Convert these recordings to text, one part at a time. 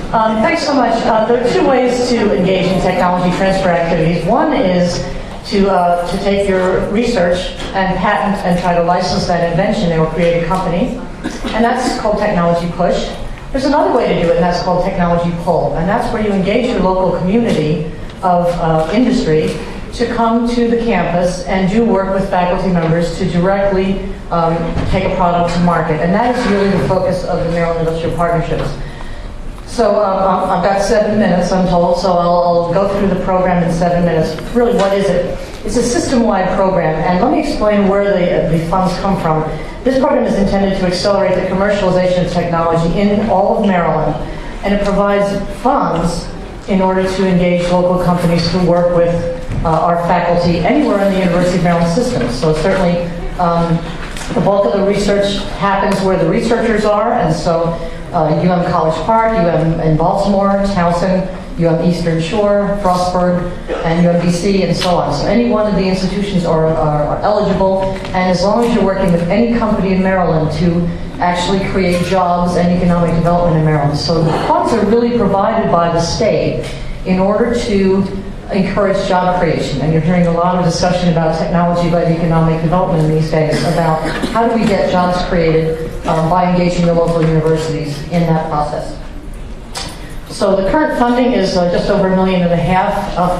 Thanks so much. There are two ways to engage in technology transfer activities. One is to take your research and patent and try to license that invention or create a company, and that's called technology push. There's another way to do it, and that's called technology pull, and that's where you engage your local community of industry to come to the campus and do work with faculty members to directly take a product to market, and that is really the focus of the Maryland Industrial Partnerships. So I've got 7 minutes, I'm told, so I'll go through the program in 7 minutes. Really, what is it? It's a system-wide program, and let me explain where the funds come from. This program is intended to accelerate the commercialization of technology in all of Maryland, and it provides funds in order to engage local companies who work with our faculty anywhere in the University of Maryland system. So certainly, the bulk of the research happens where the researchers are, and so College Park, in Baltimore, Towson, Eastern Shore, Frostburg, and UMBC, and so on. So any one of the institutions are eligible, and as long as you're working with any company in Maryland to actually create jobs and economic development in Maryland. So the funds are really provided by the state in order to encourage job creation. And you're hearing a lot of discussion about technology-led economic development in these days, about how do we get jobs created by engaging the local universities in that process. So the current funding is just over $1.5 million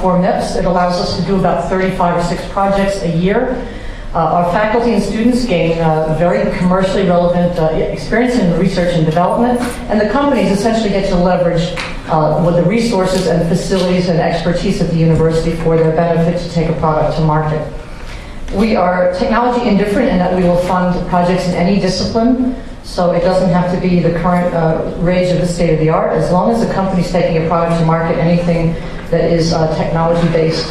for MIPS. It allows us to do about 35 or 6 projects a year. Our faculty and students gain very commercially relevant experience in research and development, and the companies essentially get to leverage with the resources and facilities and expertise at the university for their benefit to take a product to market. We are technology indifferent in that we will fund projects in any discipline, so it doesn't have to be the current rage of the state of the art. As long as the company's taking a product to market, anything that is technology-based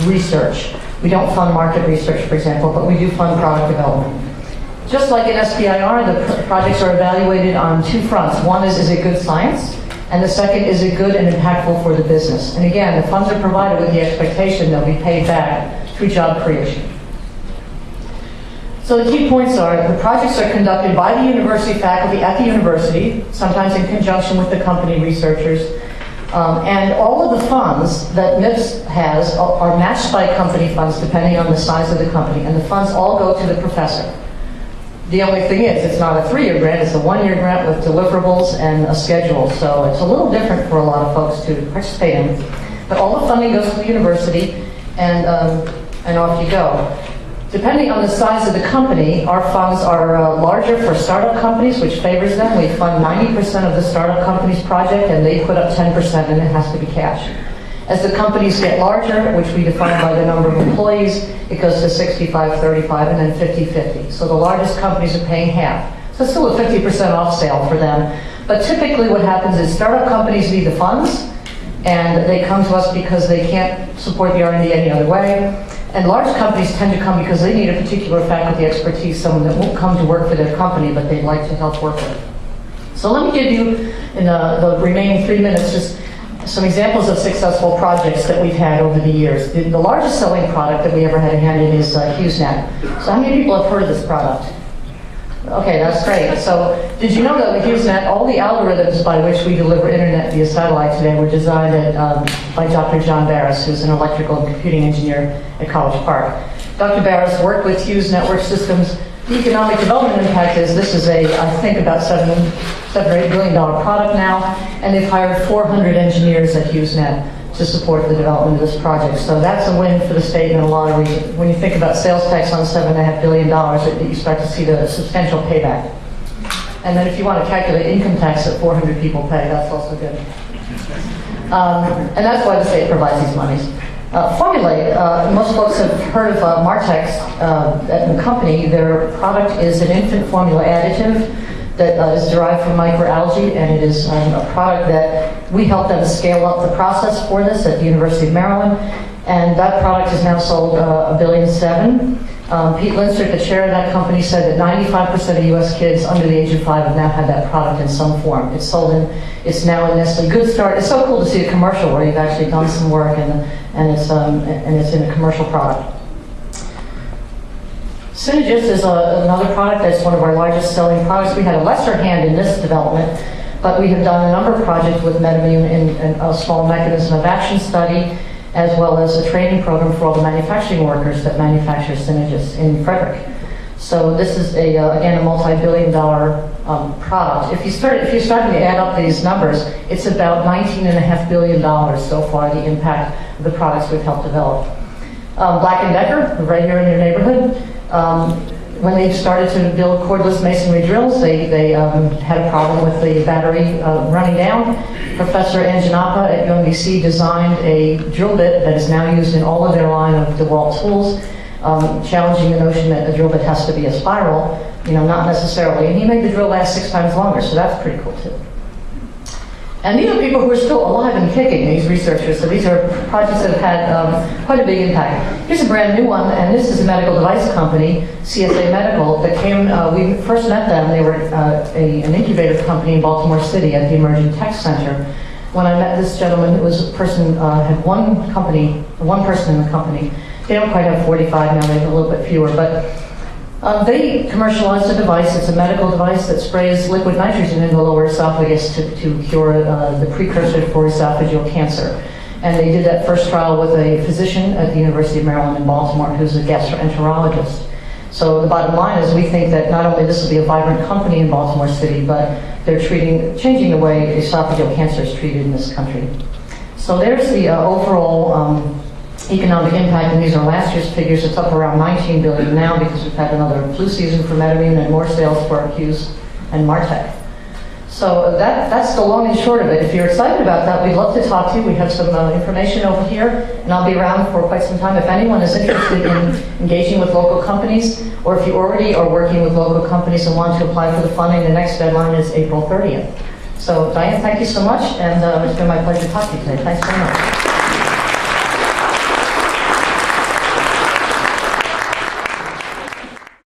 research. We don't fund market research, for example, but we do fund product development. Just like in SBIR, the projects are evaluated on 2 fronts. One is it good science? And the second, is it good and impactful for the business? And again, the funds are provided with the expectation they'll be paid back through job creation. So the key points are, the projects are conducted by the university faculty at the university, sometimes in conjunction with the company researchers. And all of the funds that MIPS has are matched by company funds depending on the size of the company, and the funds all go to the professor. The only thing is, it's not a 3-year grant, it's a 1-year grant with deliverables and a schedule, so it's a little different for a lot of folks to participate in. But all the funding goes to the university, and off you go. Depending on the size of the company, our funds are larger for startup companies, which favors them. We fund 90% of the startup company's project, and they put up 10%, and it has to be cash. As the companies get larger, which we define by the number of employees, it goes to 65-35 and then 50-50. So the largest companies are paying half. So it's still a 50% off sale for them. But typically what happens is startup companies need the funds, and they come to us because they can't support the R&D any other way. And large companies tend to come because they need a particular faculty expertise, someone that won't come to work for their company, but they'd like to help work with. So let me give you, in the remaining 3 minutes, just some examples of successful projects that we've had over the years. The largest selling product that we ever had a hand in is HughesNet. So how many people have heard of this product? Okay, that's great. So did you know that with HughesNet, all the algorithms by which we deliver internet via satellite today were designed by Dr. John Barris, who's an electrical and computing engineer at College Park. Dr. Barris worked with Hughes Network Systems. The economic development impact is this is I think about $7 or $8 billion product now, and they've hired 400 engineers at HughesNet to support the development of this project. So that's a win for the state in a lot of reasons. When you think about sales tax on $7.5 billion, you start to see the substantial payback. And then if you want to calculate income tax that 400 people pay, that's also good. And that's why the state provides these monies. Formulate, most folks have heard of Martex at the company. Their product is an infant formula additive that is derived from microalgae, and it is a product that we help them scale up the process for this at the University of Maryland, and that product is now sold $1.7 billion. Pete Linster, the chair of that company, said that 95% of U.S. kids under the age of 5 have now had that product in some form. It's now in Nestle Good Start. It's so cool to see a commercial where you've actually done some work and it's in a commercial product. Synergist is another product that's one of our largest selling products. We had a lesser hand in this development, But we have done a number of projects with MedImmune in a small mechanism of action study, as well as a training program for all the manufacturing workers that manufacture Synagis in Frederick. So this is again a multi-billion-dollar product. If you're starting to add up these numbers, it's about $19.5 billion so far, the impact of the products we've helped develop. Black & Decker, right here in your neighborhood, when they started to build cordless masonry drills, they had a problem with the battery running down. Professor Anjanappa at UMBC designed a drill bit that is now used in all of their line of DeWalt tools, challenging the notion that a drill bit has to be a spiral, not necessarily. And he made the drill last 6 times longer, so that's pretty cool too. And these are people who are still alive and kicking, these researchers, so these are projects that have had quite a big impact. Here's a brand new one, and this is a medical device company, CSA Medical, that came, we first met them, they were an incubator company in Baltimore City at the Emerging Tech Center. When I met this gentleman, it was a person, had one person in the company. They don't quite have 45 now, they have a little bit fewer, but they commercialized a device. It's a medical device that sprays liquid nitrogen into the lower esophagus to cure the precursor for esophageal cancer. And they did that first trial with a physician at the University of Maryland in Baltimore who's a gastroenterologist. So the bottom line is we think that not only this will be a vibrant company in Baltimore City, but they're changing the way esophageal cancer is treated in this country. So there's the overall economic impact, and these are last year's figures. It's up around $19 billion now because we've had another flu season for MedImmune and more sales for Hughes and Martech. So that's the long and short of it. If you're excited about that, we'd love to talk to you. We have some information over here, and I'll be around for quite some time. If anyone is interested in engaging with local companies, or if you already are working with local companies and want to apply for the funding, the next deadline is April 30th. So Diane, thank you so much, and it's been my pleasure to talk to you today. Thanks very much.